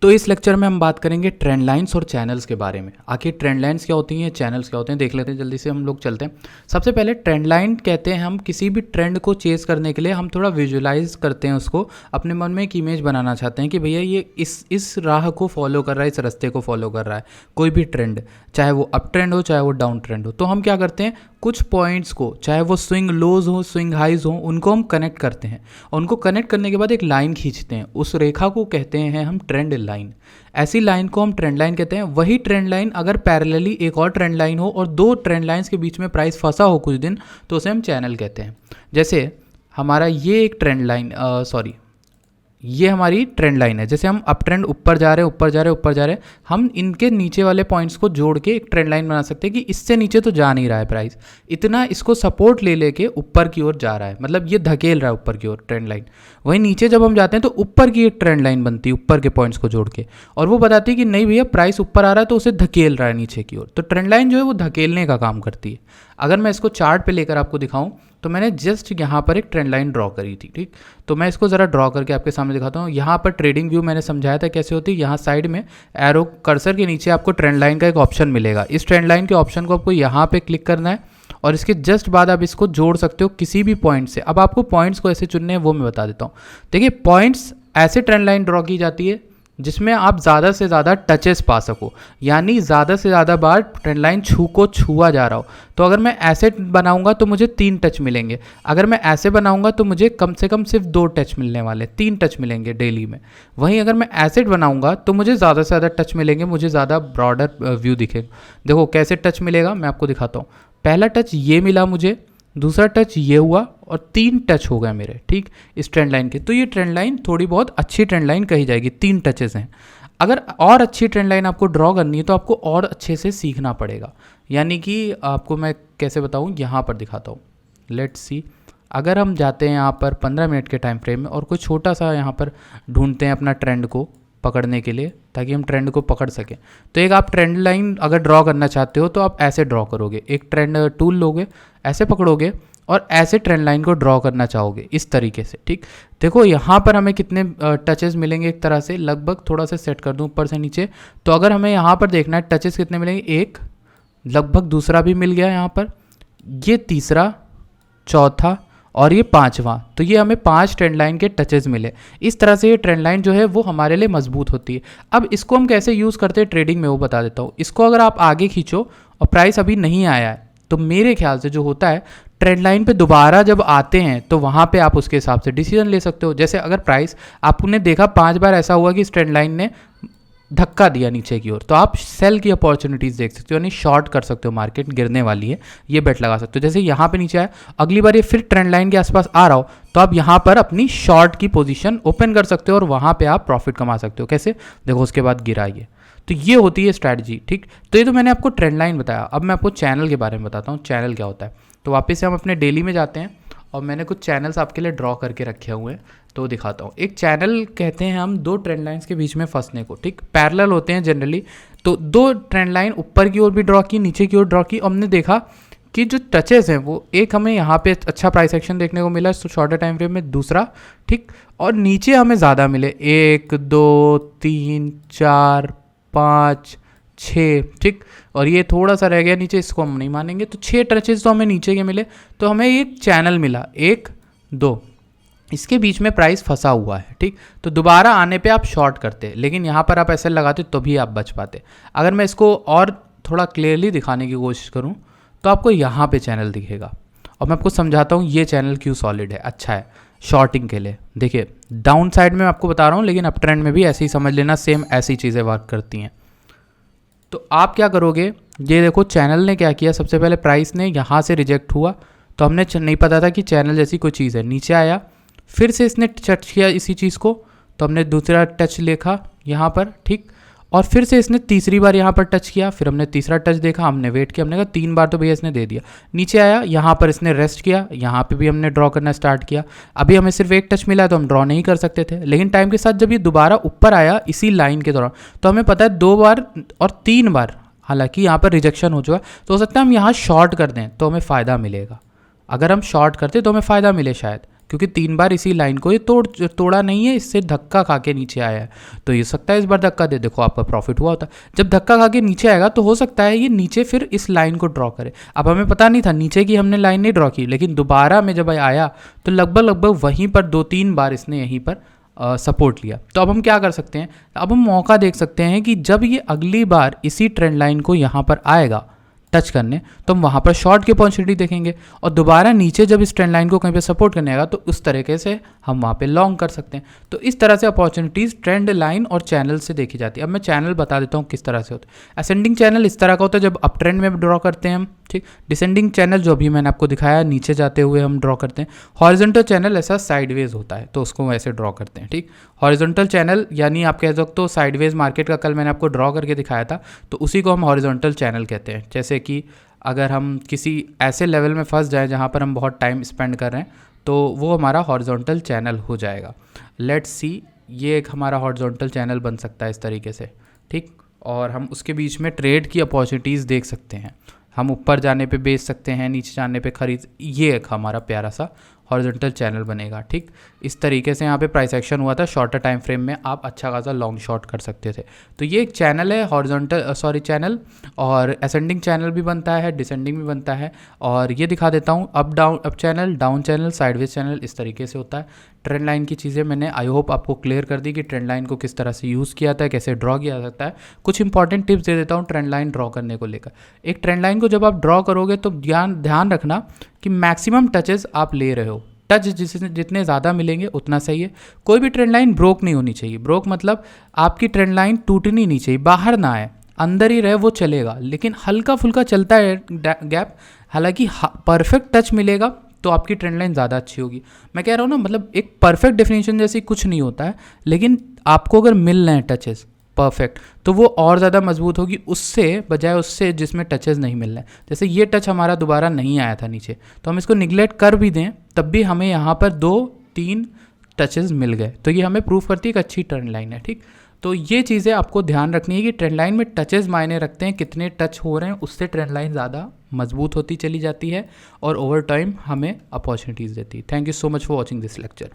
तो इस लेक्चर में हम बात करेंगे ट्रेंड लाइंस और चैनल्स के बारे में। आखिर ट्रेंड लाइंस क्या होती हैं, चैनल्स क्या होते हैं, देख लेते हैं जल्दी से। हम लोग चलते हैं। सबसे पहले ट्रेंड लाइन कहते हैं हम किसी भी ट्रेंड को चेस करने के लिए हम थोड़ा विजुलाइज करते हैं उसको, अपने मन में एक इमेज बनाना चाहते हैं कि भैया ये इस राह को फॉलो कर रहा है, इस रास्ते को फॉलो कर रहा है कोई भी ट्रेंड, चाहे वो अप ट्रेंड हो चाहे वो डाउन ट्रेंड हो। तो हम क्या करते हैं, कुछ पॉइंट्स को, चाहे वो स्विंग लोज हो स्विंग हाइज हो, उनको हम कनेक्ट करते हैं और उनको कनेक्ट करने के बाद एक लाइन खींचते हैं। उस रेखा को कहते हैं हम ट्रेंड लाइन। ऐसी लाइन को हम ट्रेंड लाइन कहते हैं। वही ट्रेंड लाइन अगर पैरेलली एक और ट्रेंड लाइन हो और दो ट्रेंड लाइंस के बीच में प्राइस फंसा हो कुछ दिन, तो उसे हम चैनल कहते हैं। जैसे हमारा ये एक ट्रेंड लाइन ये हमारी ट्रेंड लाइन है। जैसे हम अप ट्रेंड ऊपर जा रहे हैं ऊपर जा रहे हैं ऊपर जा रहे हैं, हम इनके नीचे वाले पॉइंट्स को जोड़ के एक ट्रेंड लाइन बना सकते हैं कि इससे नीचे तो जा नहीं रहा है प्राइस, इतना इसको सपोर्ट ले लेके ऊपर की ओर जा रहा है, मतलब ये धकेल रहा है ऊपर की ओर ट्रेंड लाइन। वहीं नीचे जब हम जाते हैं तो ऊपर की एक ट्रेंड लाइन बनती है ऊपर के पॉइंट्स को जोड़ के, और वो बताती है कि नहीं भैया प्राइस ऊपर आ रहा है तो उसे धकेल रहा है नीचे की ओर। तो ट्रेंड लाइन जो है वो धकेलने का काम करती है। अगर मैं इसको चार्ट पे लेकर आपको दिखाऊं तो मैंने जस्ट यहाँ पर एक ट्रेंड लाइन ड्रॉ करी थी, ठीक। तो मैं इसको ज़रा ड्रॉ करके आपके सामने दिखाता हूँ। यहाँ पर ट्रेडिंग व्यू मैंने समझाया था कैसे होती है। यहाँ साइड में एरो कर्सर के नीचे आपको ट्रेंड लाइन का एक ऑप्शन मिलेगा। इस ट्रेंड लाइन के ऑप्शन को आपको यहाँ पे क्लिक करना है और इसके जस्ट बाद आप इसको जोड़ सकते हो किसी भी पॉइंट से। अब आपको पॉइंट्स को ऐसे चुनने हैं वो मैं बता देता हूँ। देखिए पॉइंट्स ऐसे ट्रेंड लाइन ड्रॉ की जाती है जिसमें आप ज़्यादा से ज़्यादा टचेस पा सको, यानी ज़्यादा से ज़्यादा बार ट्रेंड लाइन छुआ जा रहा हो। तो अगर मैं ऐसे बनाऊंगा तो मुझे 3 टच मिलेंगे, अगर मैं ऐसे बनाऊंगा तो मुझे कम से कम सिर्फ 2 टच मिलने वाले, 3 टच मिलेंगे डेली में। वहीं अगर मैं ऐसे बनाऊंगा तो मुझे ज़्यादा से ज़्यादा टच मिलेंगे, मुझे ज़्यादा ब्रॉडर व्यू दिखेगा। देखो कैसे टच मिलेगा, मैं आपको दिखाता हूँ। पहला टच ये मिला मुझे, दूसरा टच ये हुआ और 3 टच हो गए मेरे, ठीक, इस ट्रेंड लाइन के। तो ये ट्रेंड लाइन थोड़ी बहुत अच्छी ट्रेंड लाइन कही जाएगी, 3 टचेस हैं। अगर और अच्छी ट्रेंड लाइन आपको ड्रॉ करनी है तो आपको और अच्छे से सीखना पड़ेगा। यानी कि आपको मैं कैसे बताऊँ, यहाँ पर दिखाता हूँ। लेट्स सी, अगर हम जाते हैं यहाँ पर 15 मिनट के टाइम फ्रेम में और कोई छोटा सा यहाँ पर ढूंढते हैं अपना ट्रेंड को पकड़ने के लिए, ताकि हम ट्रेंड को पकड़ सकें। तो एक आप ट्रेंड लाइन अगर ड्रॉ करना चाहते हो तो आप ऐसे ड्रॉ करोगे, एक ट्रेंड टूल लोगे, ऐसे पकड़ोगे और ऐसे ट्रेंड लाइन को ड्रॉ करना चाहोगे इस तरीके से, ठीक। देखो यहाँ पर हमें कितने टचेस मिलेंगे, एक तरह से लगभग, थोड़ा सा सेट कर दूँ ऊपर से नीचे। तो अगर हमें यहाँ पर देखना है टचेस कितने मिलेंगे, एक लगभग, दूसरा भी मिल गया यहाँ पर, ये तीसरा, चौथा और ये 5वां। तो ये हमें 5 ट्रेंड लाइन के टचेस मिले। इस तरह से ये ट्रेंड लाइन जो है वो हमारे लिए मजबूत होती है। अब इसको हम कैसे यूज़ करते हैं ट्रेडिंग में वो बता देता हूँ। इसको अगर आप आगे खींचो और प्राइस अभी नहीं आया है तो मेरे ख्याल से जो होता है, ट्रेंड लाइन पे दोबारा जब आते हैं तो वहाँ पे आप उसके हिसाब से डिसीजन ले सकते हो। जैसे अगर प्राइस आपने देखा 5 बार ऐसा हुआ कि इस ट्रेंड लाइन ने धक्का दिया नीचे की ओर, तो आप सेल की अपॉर्चुनिटीज़ देख सकते हो, यानी शॉर्ट कर सकते हो, मार्केट गिरने वाली है ये बेट लगा सकते हो। जैसे यहाँ पे नीचे आया, अगली बार ये फिर ट्रेंड लाइन के आसपास आ रहा हो तो आप यहाँ पर अपनी शॉर्ट की पोजीशन ओपन कर सकते हो और वहाँ पे आप प्रॉफिट कमा सकते हो। कैसे, देखो उसके बाद गिरा ये। तो ये होती है स्ट्रैटेजी, ठीक। तो ये तो मैंने आपको ट्रेंड लाइन बताया। अब मैं आपको चैनल के बारे में बताता हूँ, चैनल क्या होता है। तो वापस से हम अपने डेली में जाते हैं और मैंने कुछ चैनल्स आपके लिए ड्रॉ करके रखे हुए हैं, तो दिखाता हूँ। एक चैनल कहते हैं हम 2 ट्रेंड लाइंस के बीच में फंसने को, ठीक। पैरेलल होते हैं जनरली। तो 2 ट्रेंड लाइन ऊपर की ओर भी ड्रॉ की, नीचे की ओर ड्रॉ की, और हमने देखा कि जो टचेस हैं वो, एक हमें यहाँ पे अच्छा प्राइस एक्शन देखने को मिला शॉर्टर टाइम फ्रेम में, दूसरा, ठीक, और नीचे हमें ज़्यादा मिले, 1 2 3 4 5 6, ठीक, और ये थोड़ा सा रह गया नीचे, इसको हम नहीं मानेंगे। तो 6 टचेस तो हमें नीचे के मिले, तो हमें एक चैनल मिला, 1 2, इसके बीच में प्राइस फंसा हुआ है, ठीक। तो दोबारा आने पे आप शॉर्ट करते, लेकिन यहाँ पर आप ऐसे लगाते तो भी आप बच पाते। अगर मैं इसको और थोड़ा क्लियरली दिखाने की कोशिश करूँ तो आपको यहाँ पे चैनल दिखेगा और मैं आपको समझाता हूँ ये चैनल क्यों सॉलिड है, अच्छा है शॉर्टिंग के लिए। देखिए डाउन साइड में मैं आपको बता रहा हूँ, लेकिन अप ट्रेंड में भी ऐसे ही समझ लेना, सेम ऐसी चीज़ें वर्क करती हैं। तो आप क्या करोगे, ये देखो चैनल ने क्या किया, सबसे पहले प्राइस ने यहाँ से रिजेक्ट हुआ, तो हमने नहीं पता था कि चैनल जैसी कोई चीज़ है। नीचे आया, फिर से इसने टच किया इसी चीज़ को, तो हमने दूसरा टच देखा यहाँ पर, ठीक, और फिर से इसने तीसरी बार यहाँ पर टच किया, फिर हमने तीसरा टच देखा, हमने वेट किया, हमने कहा 3 बार तो भैया इसने दे दिया। नीचे आया, यहाँ पर इसने रेस्ट किया, यहाँ पे भी हमने ड्रॉ करना स्टार्ट किया। अभी हमें सिर्फ 1 टच मिला तो हम ड्रॉ नहीं कर सकते थे, लेकिन टाइम के साथ जब ये दोबारा ऊपर आया इसी लाइन के दौरान, तो हमें पता है 2 बार और 3 बार, हालांकि यहाँ पर रिजेक्शन हो चुका है, तो हो सकता है हम यहाँ शॉर्ट कर दें तो हमें फ़ायदा मिलेगा। अगर हम शॉर्ट करते तो हमें फ़ायदा मिले शायद, क्योंकि 3 बार इसी लाइन को ये तोड़ा नहीं है, इससे धक्का खा के नीचे आया है। तो ये सकता है इस बार धक्का दे, देखो आपका प्रॉफिट हुआ होता। जब धक्का खा के नीचे आएगा तो हो सकता है ये नीचे फिर इस लाइन को ड्रॉ करे। अब हमें पता नहीं था, नीचे की हमने लाइन नहीं ड्रॉ की, लेकिन दोबारा में जब आया तो लगभग वहीं पर 2-3 बार इसने यहीं पर सपोर्ट लिया। तो अब हम क्या कर सकते हैं, अब हम मौका देख सकते हैं कि जब ये अगली बार इसी ट्रेंड लाइन को यहाँ पर आएगा टच करने, तो हम वहाँ पर शॉर्ट की अपॉर्चुनिटी देखेंगे, और दोबारा नीचे जब इस ट्रेंड लाइन को कहीं पे सपोर्ट करने आएगा तो उस तरीके से हम वहाँ पे लॉन्ग कर सकते हैं। तो इस तरह से अपॉर्चुनिटीज़ ट्रेंड लाइन और चैनल से देखी जाती है। अब मैं चैनल बता देता हूँ किस तरह से होता है। असेंडिंग चैनल इस तरह का होता है जब अप ट्रेंड में ड्रॉ करते हैं हम, ठीक। डिसेंडिंग चैनल जो अभी मैंने आपको दिखाया नीचे जाते हुए हम ड्रॉ करते हैं। हॉरिजॉन्टल चैनल ऐसा साइडवेज होता है तो उसको वैसे ड्रॉ करते हैं, ठीक। हॉरिजॉन्टल चैनल यानी आप कह सकते हो साइडवेज मार्केट का कल मैंने आपको ड्रॉ करके दिखाया था, तो उसी को हम हॉरिजॉन्टल चैनल कहते हैं। जैसे कि अगर हम किसी ऐसे लेवल में फंस जाए जहाँ पर हम बहुत टाइम स्पेंड कर रहे हैं तो वो हमारा हॉरिजॉन्टल चैनल हो जाएगा। लेट्स सी, ये एक हमारा हॉरिजॉन्टल चैनल बन सकता है इस तरीके से, ठीक। और हम उसके बीच में ट्रेड की अपॉर्चुनिटीज़ देख सकते हैं। हम ऊपर जाने पे बेच सकते हैं, नीचे जाने पे खरीद, ये एक हमारा प्यारा सा हॉरिजॉन्टल चैनल बनेगा, ठीक। इस तरीके से यहाँ पे प्राइस एक्शन हुआ था, शॉर्टर टाइम फ्रेम में आप अच्छा खासा लॉन्ग शॉर्ट कर सकते थे। तो ये एक चैनल है हॉरिजॉन्टल चैनल, और असेंडिंग चैनल भी बनता है, डिसेंडिंग भी बनता है। और ये दिखा देता हूँ up channel, down channel, sideways channel, इस तरीके से होता है। ट्रेंड लाइन की चीज़ें मैंने आई होप आपको क्लियर कर दी कि ट्रेंड लाइन को किस तरह से यूज़ किया जाता है, कैसे ड्रॉ किया जाता है। कुछ इंपॉर्टेंट टिप्स दे देता हूँ ट्रेंड लाइन ड्रॉ करने को लेकर। एक ट्रेंड लाइन को जब आप ड्रॉ करोगे तो ध्यान रखना कि मैक्सिमम टचेस आप ले रहे हो। टच जितने ज़्यादा मिलेंगे उतना सही है। कोई भी ट्रेंड लाइन ब्रोक नहीं होनी चाहिए। ब्रोक मतलब आपकी ट्रेंड लाइन टूटनी नहीं चाहिए, बाहर ना आए, अंदर ही रहे, वो चलेगा। लेकिन हल्का फुल्का चलता है गैप, हालांकि परफेक्ट टच मिलेगा तो आपकी ट्रेंड लाइन ज़्यादा अच्छी होगी। मैं कह रहा हूँ ना, मतलब एक परफेक्ट डेफिनेशन जैसी कुछ नहीं होता है, लेकिन आपको अगर मिल रहे हैं टचेस परफेक्ट तो वो और ज़्यादा मजबूत होगी उससे बजाय उससे जिसमें टचेस नहीं मिल रहे हैं। जैसे ये टच हमारा दोबारा नहीं आया था नीचे, तो हम इसको निगलेक्ट कर भी दें तब भी हमें यहाँ पर 2-3 टचेस मिल गए, तो ये हमें प्रूव करती है एक अच्छी ट्रेंड लाइन है, ठीक। तो ये चीज़ें आपको ध्यान रखनी है कि ट्रेंड लाइन में टचेस मायने रखते हैं, कितने टच हो रहे हैं उससे ट्रेंड लाइन ज़्यादा मजबूत होती चली जाती है और ओवर टाइम हमें अपॉर्चुनिटीज़ देती है। Thank you so much for watching this lecture.